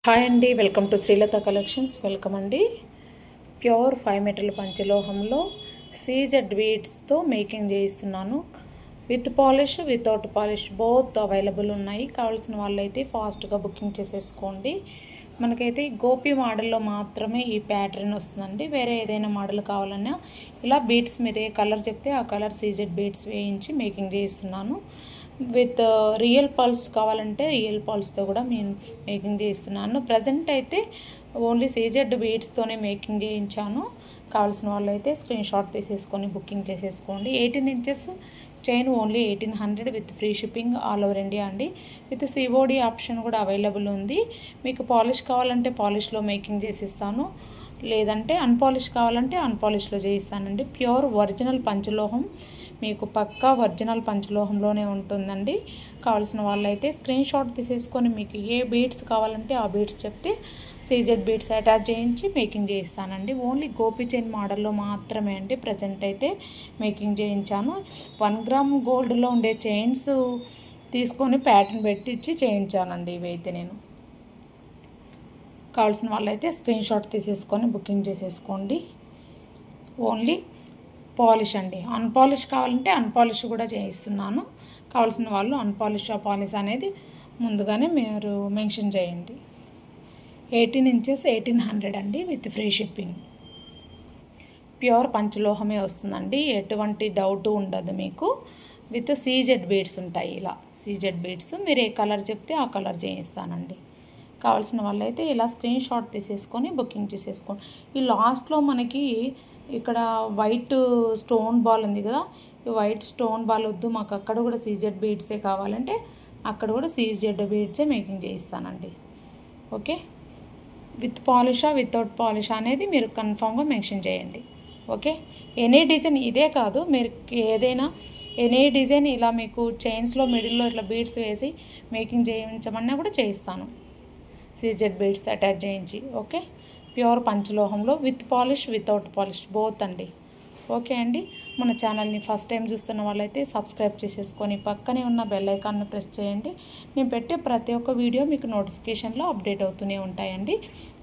Hi అండి, welcome to Srilatha collections. Welcome అండి. Pure 5 మీటర్ల పంచలోహంలో సీజెడ్ బీడ్స్తో మేకింగ్ చేయిస్తున్నాను. With polish, without polish both available ఉన్నాయి. కావాల్సిన వాళ్ళైతే ఫాస్ట్గా బుకింగ్ చేసేసుకోండి. మనకైతే గోపి మోడల్లో మాత్రమే ఈ ప్యాటర్న్ వస్తుందండి. వేరే ఏదైనా మోడల్ కావాలన్నా ఇలా బీడ్స్ మీరు ఏ కలర్ చెప్తే ఆ కలర్ సీజెడ్ బీడ్స్ వేయించి మేకింగ్ చేయిస్తున్నాను. విత్ రియల్ పల్స్ కావాలంటే రియల్ పల్స్తో కూడా నేను మేకింగ్ చేస్తున్నాను. ప్రజెంట్ అయితే ఓన్లీ సీజెడ్ బీడ్స్తోనే మేకింగ్ చేయించాను. కావాల్సిన వాళ్ళు అయితే స్క్రీన్ షాట్ తీసేసుకొని బుకింగ్ చేసేసుకోండి. 18 inches chain only 1800 with free shipping all over India అండి. విత్ సిఓడి ఆప్షన్ కూడా అవైలబుల్ ఉంది. మీకు పాలిష్ కావాలంటే పాలిష్లో మేకింగ్ చేసిస్తాను, లేదంటే అన్పాలిష్ కావాలంటే అన్పాలిష్లో చేయిస్తానండి. ప్యూర్ ఒరిజినల్ పంచలోహం మీకు పక్కా ఒరిజినల్ పంచలోహంలోనే ఉంటుందండి. కావాల్సిన వాళ్ళైతే స్క్రీన్ షాట్ తీసేసుకొని మీకు ఏ బీడ్స్ కావాలంటే ఆ బీడ్స్ చెప్తే సీజెడ్ బీడ్స్ అటాచ్ చేయించి మేకింగ్ చేయిస్తానండి. ఓన్లీ గోపి చైన్ మోడల్లో మాత్రమే అండి ప్రజెంట్ అయితే మేకింగ్ చేయించాను. 1 గ్రామ్ గోల్డ్లో ఉండే చైన్స్ తీసుకొని ప్యాటర్న్ పెట్టించి చేయించానండి. ఇవైతే నేను కావాల్సిన వాళ్ళైతే స్క్రీన్ షాట్ తీసేసుకొని బుకింగ్ చేసేసుకోండి. ఓన్లీ పాలిష్ అండి. అన్పాలిష్ కావాలంటే అన్పాలిష్ కూడా చేయిస్తున్నాను. కావాల్సిన వాళ్ళు అన్పాలిష్ పాలిష్ అనేది ముందుగానే మీరు మెన్షన్ చేయండి. 18 ఇంచెస్ 1800 అండి విత్ ఫ్రీ షిప్పింగ్. ప్యూర్ పంచలోహమే వస్తుందండి, ఎటువంటి డౌట్ ఉండదు మీకు. విత్ సీజెడ్ బీడ్స్ ఉంటాయి. ఇలా సీజెడ్ బీడ్స్ మీరు ఏ కలర్ చెప్తే ఆ కలర్ చేయిస్తానండి. కావాల్సిన వాళ్ళైతే ఇలా స్క్రీన్ షాట్ తీసేసుకొని బుకింగ్ చేసేసుకోండి. ఈ లాస్ట్లో మనకి ఇక్కడ వైట్ స్టోన్ బాల్ ఉంది కదా, ఈ వైట్ స్టోన్ బాల్ వద్దు, మాకు అక్కడ కూడా సీజెడ్ బీడ్సే కావాలంటే అక్కడ కూడా సీజెడ్ బీడ్సే మేకింగ్ చేయిస్తానండి. ఓకే, విత్ పాలిషా వితౌట్ పాలిషా అనేది మీరు కన్ఫామ్గా మెన్షన్ చేయండి. ఓకే, ఎనీ డిజైన్ ఇదే కాదు, మీరు ఏదైనా ఎనీ డిజైన్ ఇలా మీకు చైన్స్లో మిడిల్లో ఇట్లా బీడ్స్ వేసి మేకింగ్ చేయించమన్నా కూడా చేయిస్తాను, సీజెడ్ బీడ్స్ అటాచ్ చేయించి. ఓకే, ప్యూర్ పంచలోహంలో with polish without polish both అండి. ఓకే అండి, మన ఛానల్ని ఫస్ట్ టైం చూస్తున్న వాళ్ళైతే సబ్స్క్రైబ్ చేసేసుకొని పక్కనే ఉన్న బెల్ ఐకాన్ని ప్రెస్ చేయండి. నేను పెట్టే ప్రతి ఒక్క వీడియో మీకు నోటిఫికేషన్లో అప్డేట్ అవుతూనే ఉంటాయండి.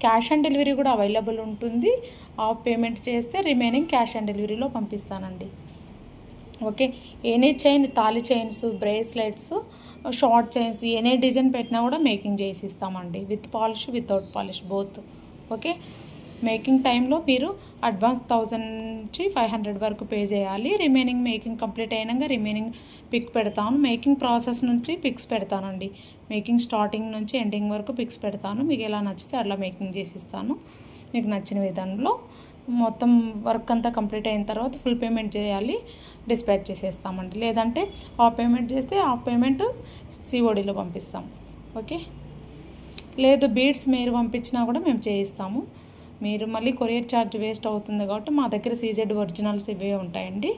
క్యాష్ ఆన్ డెలివరీ కూడా అవైలబుల్ ఉంటుంది. ఆఫ్ పేమెంట్ చేస్తే రిమైనింగ్ క్యాష్ ఆన్ డెలివరీలో పంపిస్తానండి. Okay, any chain, thali chains, bracelets, short chains any design పెట్టినా కూడా మేకింగ్ చేసి ఇస్తామండి. With polish without polish both. Okay, making టైంలో మీరు అడ్వాన్స్ 1000 నుంచి 500 వరకు పే చేయాలి. రిమైనింగ్ మేకింగ్ కంప్లీట్ అయినాక రిమైనింగ్ పిక్ పెడతాను. మేకింగ్ ప్రాసెస్ నుంచి పిక్స్ పెడతానండి. మేకింగ్ స్టార్టింగ్ నుంచి ఎండింగ్ వరకు పిక్స్ పెడతాను. మీకు ఎలా నచ్చితే అట్లా మేకింగ్ చేసి ఇస్తాను. మీకు నచ్చిన విధానంలో మొత్తం వర్క్ అంతా కంప్లీట్ అయిన తర్వాత ఫుల్ పేమెంట్ చేయాలి, డిస్పాచ్ చేసేస్తామండి. లేదంటే హాఫ్ పేమెంట్ చేస్తే హాఫ్ పేమెంట్ సిఓడిలో పంపిస్తాం. ఓకే, లేదు బీడ్స్ మీరు పంపించినా కూడా మేము చేయిస్తాము. మీరు మళ్ళీ కొరియర్ ఛార్జ్ వేస్ట్ అవుతుంది కాబట్టి మా దగ్గర సీజెడ్ ఒరిజినల్స్ ఇవే ఉంటాయండి.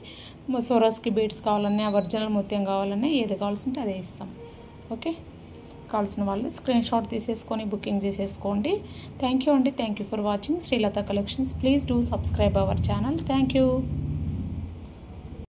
సొరస్కి బీడ్స్ కావాలన్నా, ఒరిజినల్ ముత్యం కావాలన్నా ఏది కావాల్సింటే అదే ఇస్తాం. ఓకే, కావాల్సిన వాళ్ళు స్క్రీన్ షాట్ తీసేసుకొని బుకింగ్ చేసేసుకోండి. థ్యాంక్ యూ అండి. Thank you for watching Srilatha collections. Please do subscribe our channel. Thank you.